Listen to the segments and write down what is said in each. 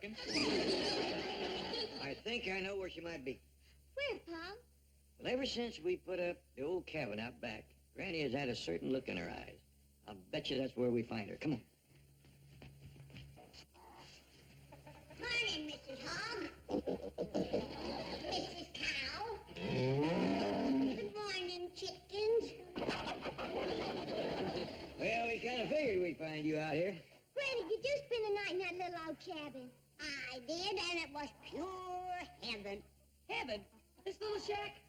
looking. I think I know where she might be. Where, Pop? Well, ever since we put up the old cabin out back, Granny has had a certain look in her eyes. I'll bet you that's where we find her. Come on. Morning, Mrs. Hog. Mrs. Cow. Good morning, chickens. Well, we kind of figured we'd find you out here. Granny, did you spend the night in that little old cabin? I did, and it was pure heaven. Heaven? This little shack?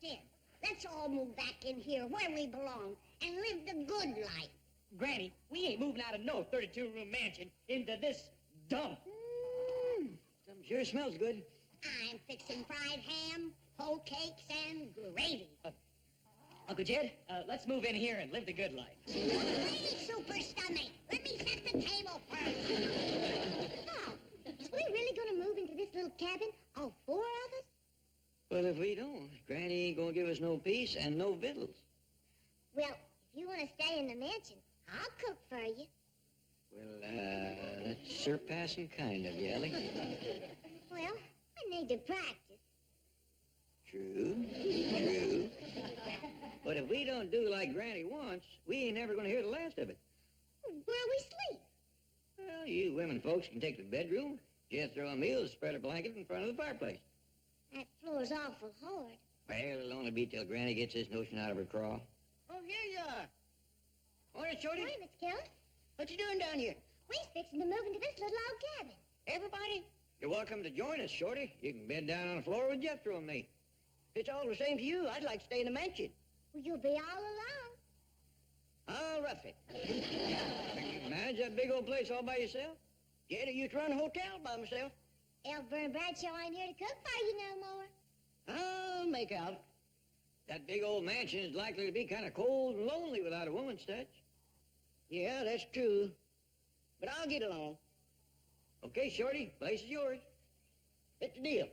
Did. Let's all move back in here where we belong and live the good life. Granny, we ain't moving out of no 32-room mansion into this dump. Something sure smells good. I'm fixing fried ham, whole cakes, and gravy. Uncle Jed, let's move in here and live the good life. Hey, super stomach, let me set the table first. Oh, is we really going to move into this little cabin, all four of us? Well, if we don't, Granny ain't gonna give us no peace and no victuals. Well, if you want to stay in the mansion, I'll cook for you. Well, that's surpassing kind of you, Ellie. Well, I need to practice. True. But if we don't do like Granny wants, we ain't never gonna hear the last of it. Where we sleep? Well, you women folks can take the bedroom, just throw a meal, spread a blanket in front of the fireplace. That floor's awful hard. Well, it'll only be till Granny gets this notion out of her craw. Oh, here you are. Morning, Shorty. Morning, Miss Kelly. What you doing down here? We're fixing to move into this little old cabin. Everybody? You're welcome to join us, Shorty. You can bed down on the floor with Jethro and me. If it's all the same to you, I'd like to stay in the mansion. Well, you'll be all alone. I'll rough it. Can you manage that big old place all by yourself? Jed, I used to run a hotel by myself. Elver and Bradshaw ain't here to cook for you no more. I'll make out. That big old mansion is likely to be kind of cold and lonely without a woman's touch. Yeah, that's true. But I'll get along. Okay, Shorty, place is yours. It's the deal.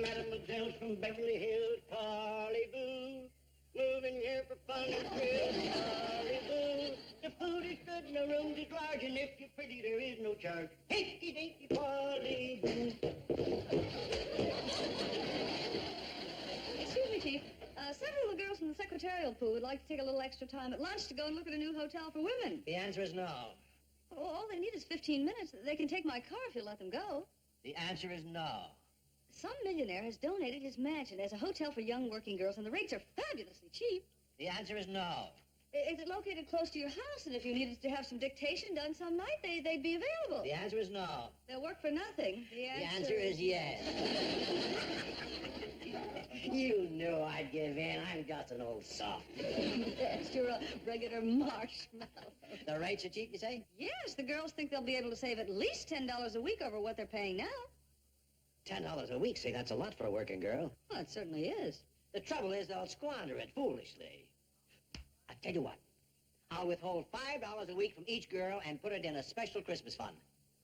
Mademoiselle from Beverly Hills, parley-boo. Moving here for fun and thrill, parley-boo. The food is good and the rooms is large, and if you're pretty, there is no charge. Hinky-dinky, parley-boo. Excuse me, Chief. Several of the girls from the secretarial pool would like to take a little extra time at lunch to go and look at a new hotel for women. The answer is no. Oh, all they need is 15 minutes. They can take my car if you let them go. The answer is no. Some millionaire has donated his mansion as a hotel for young working girls, and the rates are fabulously cheap. The answer is no. Is it located close to your house? And if you needed to have some dictation done some night, they'd be available. The answer is no. They'll work for nothing. The answer is yes. You knew I'd give in. I'm just an old soft. Yes, you're a regular marshmallow. The rates are cheap, you say? Yes, the girls think they'll be able to save at least $10 a week over what they're paying now. $10 a week, say, that's a lot for a working girl. Well, it certainly is. The trouble is they'll squander it foolishly. I tell you what, I'll withhold $5 a week from each girl and put it in a special Christmas fund.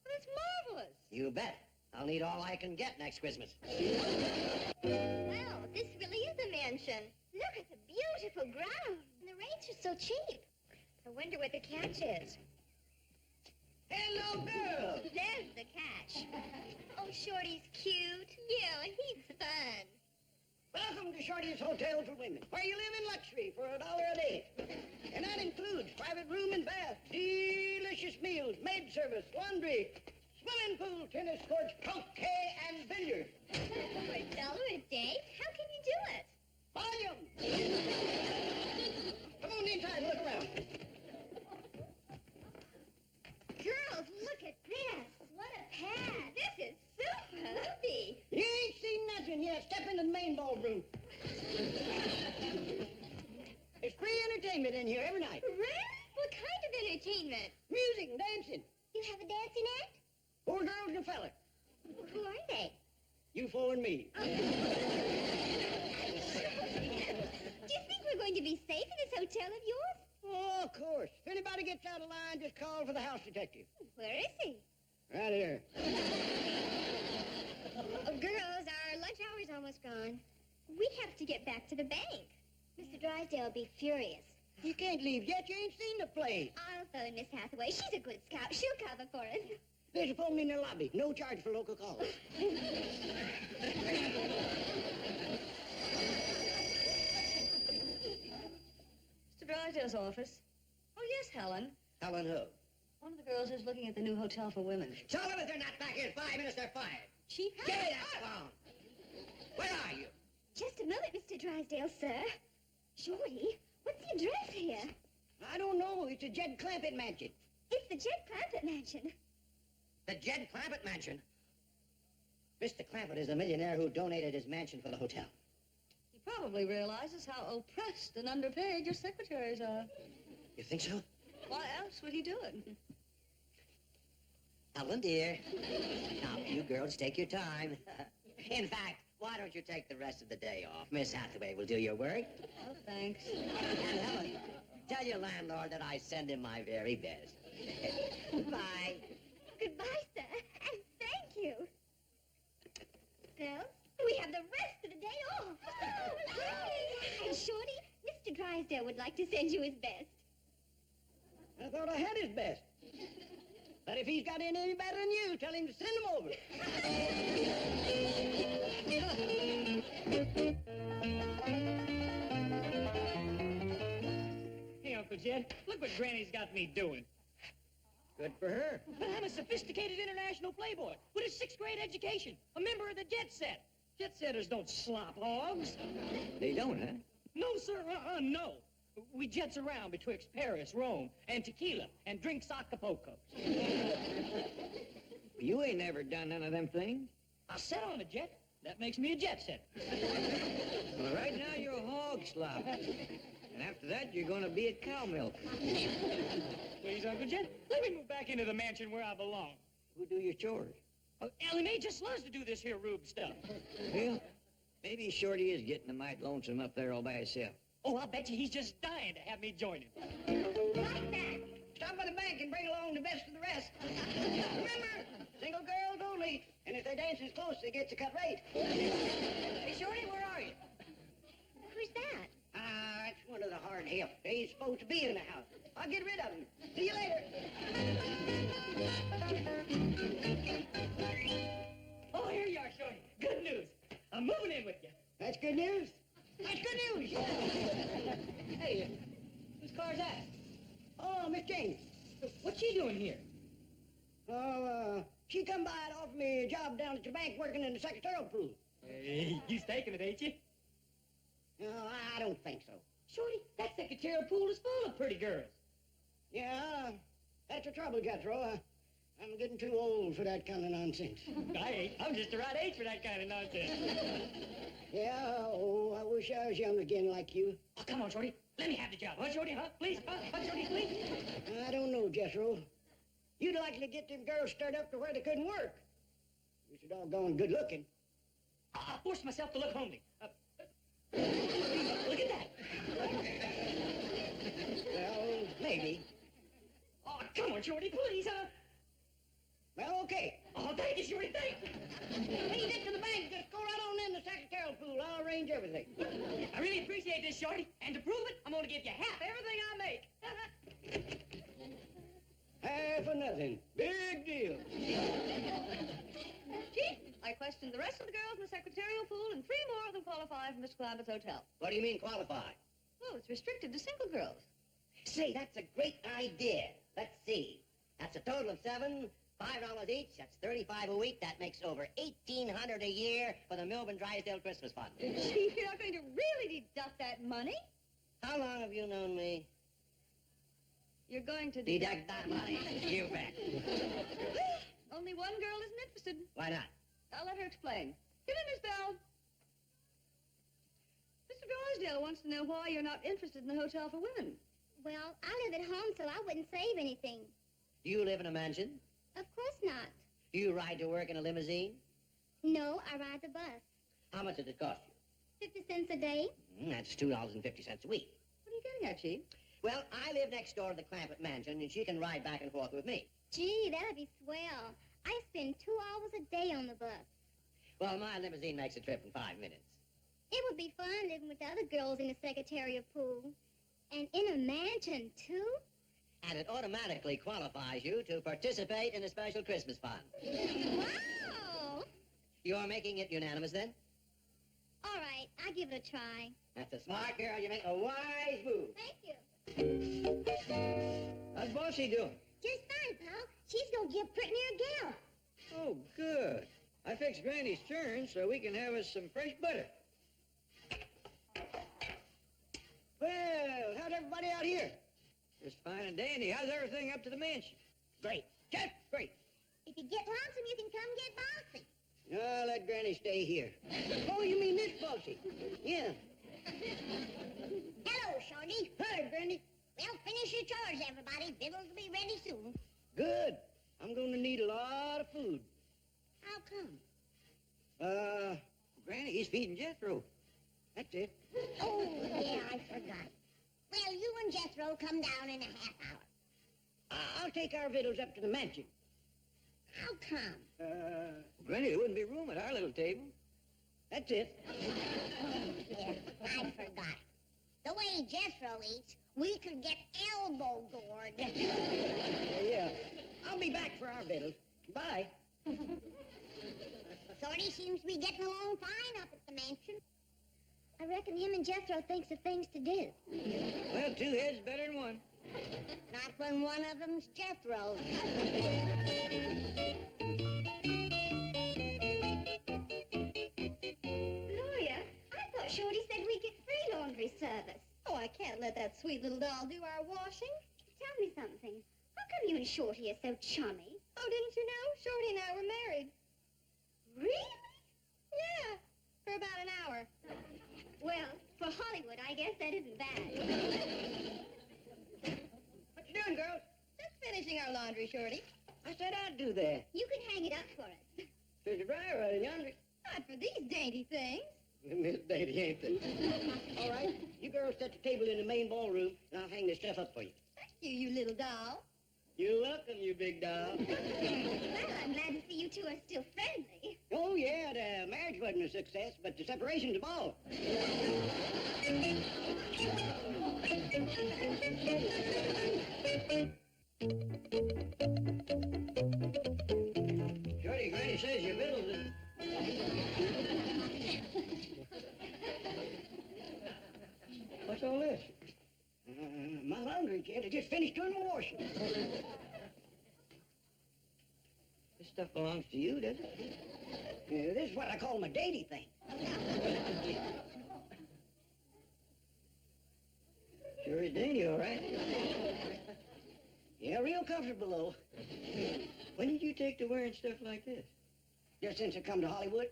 That's marvelous. You bet. I'll need all I can get next Christmas. Well, this really is a mansion. Look at the beautiful grounds. And the rates are so cheap. I wonder what the catch is. Hello, girl. There's the catch. Oh, Shorty's cute. Yeah, he's fun. Welcome to Shorty's Hotel for Women, where you live in luxury for $1 a day. And that includes private room and bath, delicious meals, maid service, laundry, swimming pool, tennis courts, croquet, and billiards. For $1 a day? How can you do it? Volume! Come on inside and look around. Girls, look at this. What a pad. This is super happy. You ain't seen nothing yet. Step into the main ballroom. There's free entertainment in here every night. Really? What kind of entertainment? Music and dancing. You have a dancing act? 4 girls and a fella. Who are they? You 4 and me. Do you think we're going to be safe in this hotel of yours? Oh, of course. If anybody gets out of line, just call for the house detective. Where is he? Right here. Girls, our lunch almost gone. We have to get back to the bank. Mr. Drysdale will be furious. You can't leave yet. You ain't seen the place. I'll phone Miss Hathaway. She's a good scout. She'll cover for us. There's a phone in the lobby. No charge for local callers. Mr. Drysdale's office. Oh, yes, Helen. Helen who? One of the girls is looking at the new hotel for women. Tell them if they're not back here in 5 minutes, they're fired. She Give me that phone. Where are you? Just a moment, Mr. Drysdale, sir. Shorty, what's the address here? I don't know. It's a Jed Clampett mansion. It's the Jed Clampett mansion. The Jed Clampett mansion? Mr. Clampett is a millionaire who donated his mansion for the hotel. He probably realizes how oppressed and underpaid your secretaries are. You think so? Why else would he do it? Helen, dear. Now, you girls take your time. In fact, why don't you take the rest of the day off? Miss Hathaway will do your work. Oh, thanks. And Helen, tell your landlord that I send him my very best. Bye. Goodbye, sir, and thank you. Well, we have the rest of the day off. And Shorty, Mr. Drysdale would like to send you his best. I thought I had his best. But if he's got any better than you, tell him to send him over. Hey, Uncle Jed, look what Granny's got me doing. Good for her. But I'm a sophisticated international playboy with a 6th grade education, a member of the Jet Set. Jet Setters don't slop hogs. They don't, huh? No, sir, no. We jets around betwixt Paris, Rome, and tequila, and drinks Acapulco. You ain't never done none of them things. I set on a jet. That makes me a jet setter. Well, right now you're a hog slop. And after that, you're going to be a cow milk. Please, Uncle Jed, let me move back into the mansion where I belong. Who do your chores? Oh, Ellie Mae just loves to do this here rube stuff. Well, maybe Shorty is getting a mite lonesome up there all by himself. Oh, I'll bet you he's just dying to have me join him. Like that. Stop by the bank and bring along the best of the rest. Remember, single girls only. And if they dance as close, they get a cut rate. Hey, Shorty, where are you? Who's that? That's one of the hard hip. He's supposed to be in the house. I'll get rid of him. See you later. Oh, here you are, Shorty. Good news. I'm moving in with you. That's good news. That's good news. Hey, whose car's that? Oh, Miss Jane. What's she doing here? Oh, she come by and offered me a job down at the bank working in the secretarial pool. Hey, you taking it, ain't you? No, I don't think so. Shorty, that secretarial pool is full of pretty girls. Yeah, that's the trouble, Jethro. I'm getting too old for that kind of nonsense. I ain't. I'm just the right age for that kind of nonsense. Yeah, oh, I wish I was young again like you. Oh, come on, Shorty. Let me have the job. Huh, Shorty? Huh? Please? Huh, Shorty, please? I don't know, Jethro. You'd likely get them girls stirred up to where they couldn't work. You're so doggone good looking. I'll force myself to look homely. Look at that. Well, maybe. Oh, come on, Shorty, please, huh? Well, okay. Oh, thank you, Shorty, thank you. When you get to the bank, just go right on in the secretarial pool. I'll arrange everything. I really appreciate this, Shorty. And to prove it, I'm going to give you half everything I make. Half or nothing. Big deal. Chief, I questioned the rest of the girls in the secretarial pool, and 3 more of them qualify for Mr. Clambett's hotel. What do you mean qualified? Oh, it's restricted to single girls. Say, that's a great idea. Let's see. That's a total of 7, $5 each. That's $35 a week. That makes over $1,800 a year for the Milburn Drysdale Christmas Fund. Chief, you're not going to really deduct that money. How long have you known me? You're going to Deduct that money. You bet. Only one girl isn't interested. Why not? I'll let her explain. Come in, Miss Bell. Mr. Drysdale wants to know why you're not interested in the hotel for women. Well, I live at home, so I wouldn't save anything. Do you live in a mansion? Of course not. Do you ride to work in a limousine? No, I ride the bus. How much does it cost you? 50 cents a day. That's $2.50 a week. What are you getting at, Chief? Well, I live next door to the Clampett mansion, and she can ride back and forth with me. Gee, that'd be swell. I spend 2 hours a day on the bus. Well, my limousine makes a trip in 5 minutes. It would be fun living with the other girls in the Secretariat pool. And in a mansion, too? And it automatically qualifies you to participate in the special Christmas fund. Wow! You're making it unanimous, then? All right, I'll give it a try. That's a smart girl. You make a wise move. Thank you. How's Bossy doing? Just fine, pal. She's gonna give pretty near a gal. Oh, good. I fixed Granny's churn so we can have us some fresh butter. Well, how's everybody out here? Just fine and dandy. How's everything up to the mansion? Great. Just great. If you get lonesome, you can come get Bossy. I'll let Granny stay here. Oh, you mean this Bossy? Yeah. Hello, Shorty. Hi, Granny. Well, finish your chores, everybody. Victuals will be ready soon. Good. I'm going to need a lot of food. How come? Granny, he's feeding Jethro. That's it. Oh, yeah, I forgot. Well, you and Jethro come down in a half hour. I'll take our victuals up to the mansion. How come? Granny, there wouldn't be room at our little table. That's it. Yeah, I forgot. The way Jethro eats, we could get elbow gored. Yeah. I'll be back for our victuals. Bye. Shorty seems to be getting along fine up at the mansion. I reckon him and Jethro thinks of things to do. Well, 2 heads better than 1. Not when one of them's Jethro. Gloria, I thought Shorty said we get free laundry service. Oh, I can't let that sweet little doll do our washing. Tell me something. How come you and Shorty are so chummy? Oh, didn't you know? Shorty and I were married. Really? Yeah, for about an hour. Well, for Hollywood, I guess that isn't bad. What you doing, girls? Just finishing our laundry, Shorty. I said I'd do that. You can hang it up for us. There's a dryer right yonder. Not for these dainty things. Miss Dainty, ain't they? All right, you girls set the table in the main ballroom, and I'll hang this stuff up for you. Thank you, you little doll. You're welcome, you big doll. Well, I'm glad to see you two are still friendly. Oh, yeah, the marriage wasn't a success, but the separation's a ball. Shorty, Granny says your victuals is... What's all this? My laundry, kid. I just finished doing my washing. This stuff belongs to you, does it? Yeah, this is what I call my dainty thing. Sure is dainty, all right. Yeah, real comfortable, though. When did you take to wearing stuff like this? Just since I come to Hollywood.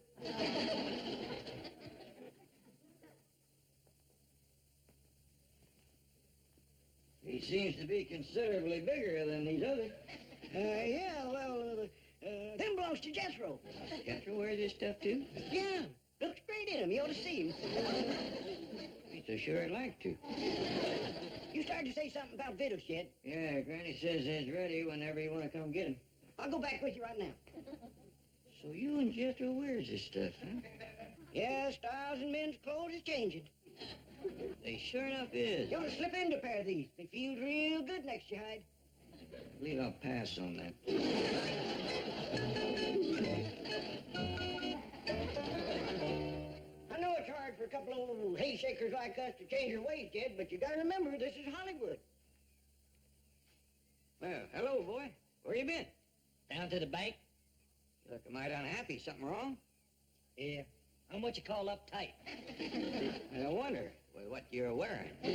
He seems to be considerably bigger than these others. Yeah, well, them belongs to Jethro. Jethro wears this stuff, too? Yeah, looks great in him. You ought to see him. Ain't so sure I'd like to. You started to say something about victuals, kid. Yeah, Granny says it's ready whenever you want to come get 'em. I'll go back with you right now. So you and Jethro wears this stuff, huh? Yeah, styles and men's clothes is changing. They sure enough is. You ought to slip into a pair of these. They feel real good next to your hide. I believe I'll pass on that. I know it's hard for a couple old hayshakers like us to change our ways, kid, but you gotta remember this is Hollywood. Well, hello, boy. Where you been? Down to the bank? You look mighty unhappy. Something wrong? Yeah. I'm what you call uptight. I wonder with what you're wearing. Be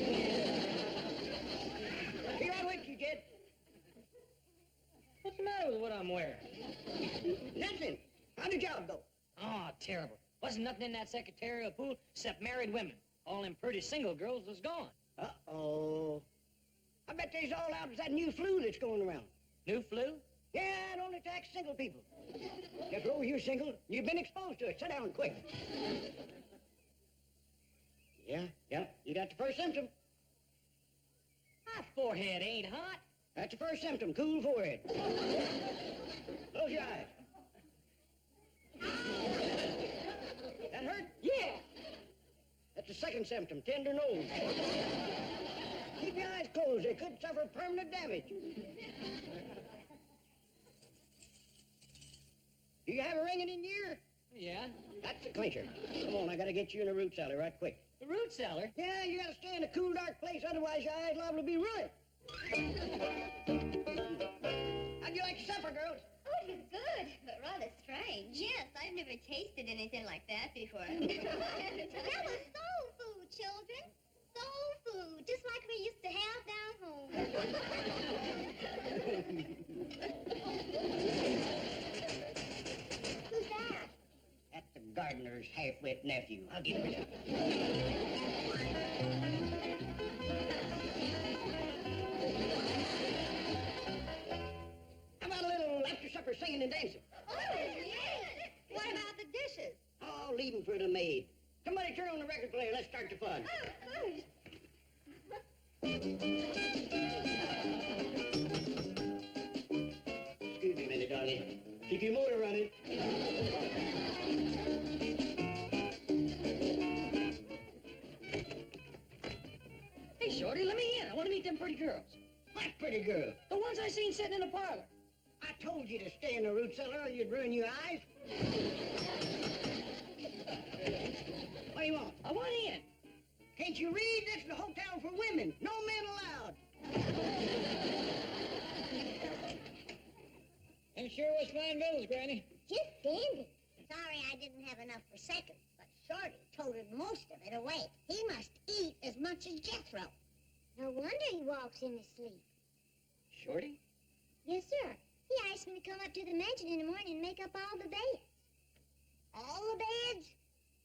right with you, kid. What's the matter with what I'm wearing? Nothing. How'd the job go? Oh, terrible. Wasn't nothing in that secretarial pool except married women. All them pretty single girls was gone. Uh-oh. I bet they's all out with that new flu that's going around. New flu? Yeah, it only attacks single people. Jethro, you're single. You've been exposed to it. Sit down quick. Yeah, you got the first symptom. My forehead ain't hot. That's the first symptom, cool forehead. Close your eyes. That hurt? Yeah. That's the second symptom, tender nose. Keep your eyes closed. They could suffer permanent damage. Do you have a ringing in your ear? Yeah. That's the clincher. Come on, I gotta get you in a root cellar right quick. The root cellar? Yeah, you gotta stay in a cool, dark place, otherwise your eyes liable to be ruined. How'd you like your supper, girls? Oh, it was good, but rather strange. Yes, I've never tasted anything like that before. That was soul food, children. Soul food, just like we used to have down home. Who's that? That's the gardener's half-wit nephew. I'll give him it. How about a little after-supper singing and dancing? Oh, yes. What about the dishes? Oh, leave 'em for the maid. Somebody turn on the record player. Let's start the fun. Excuse me a minute, darling. Keep your motor running. Hey, Shorty, let me in. I want to meet them pretty girls. What pretty girl? The ones I seen sitting in the parlor. I told you to stay in the root cellar or you'd ruin your eyes. What do you want? I want in. Can't you read? This is the hotel for women. No men allowed. I'm sure it was fine villas, Granny. Just dandy. Sorry I didn't have enough for seconds, but Shorty toted most of it away. He must eat as much as Jethro. No wonder he walks in his sleep. Shorty? Yes, sir. He asked me to come up to the mansion in the morning and make up all the beds. All the beds?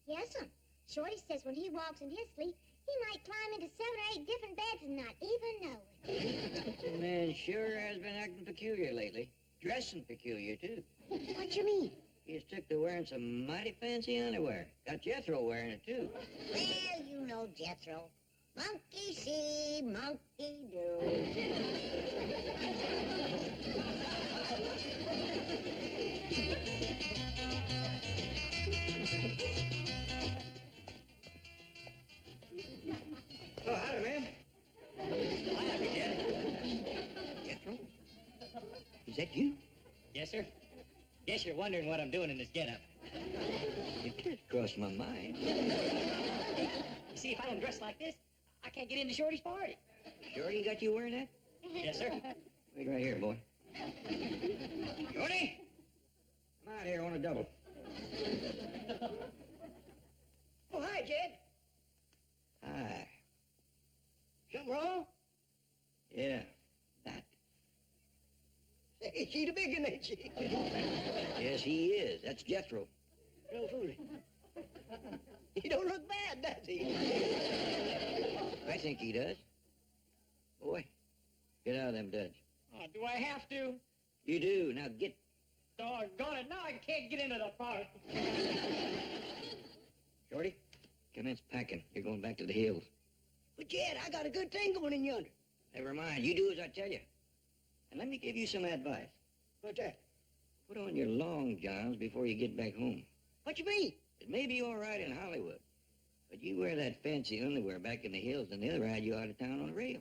Yes, sir. Shorty says when he walks in his sleep, he might climb into 7 or 8 different beds and not even know it. The man sure has been acting peculiar lately. Dressing peculiar, too. What you mean? He's took to wearing some mighty fancy underwear. Got Jethro wearing it, too. Well, you know Jethro. Monkey see, monkey do. Oh, howdy, ma'am. Jethro? Is that you? Yes, sir. Guess you're wondering what I'm doing in this getup. It just crossed my mind. You see, if I don't dress like this, I can't get into Shorty's party. Shorty got you wearing that? Yes, sir. Wait right here, boy. Shorty! Come out here on a double. Oh, hi, Jed. Hi. Something wrong? Yeah, that. Hey, she's a big one, ain't she? Yes, he is. That's Jethro. No fooling. He don't look bad, does he? I think he does. Boy, get out of them duds. Oh, do I have to? You do. Now get. Doggone it, now I can't get into the party. Shorty, commence packing. You're going back to the hills. But, Jed, I got a good thing going in yonder. Never mind. You do as I tell you. And let me give you some advice. What's that? Put on your long johns before you get back home. What you mean? It may be all right in Hollywood, but you wear that fancy underwear back in the hills and they'll ride you out of town on a rail.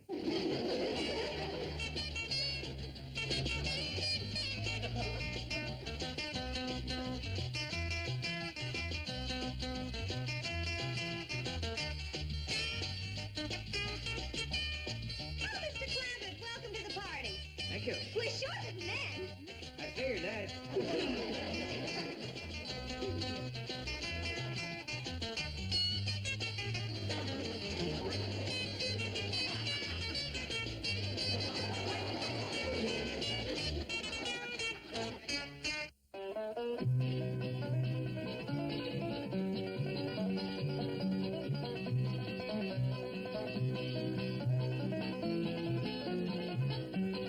Welcome to the party. Thank you. We're short of men. I figured that.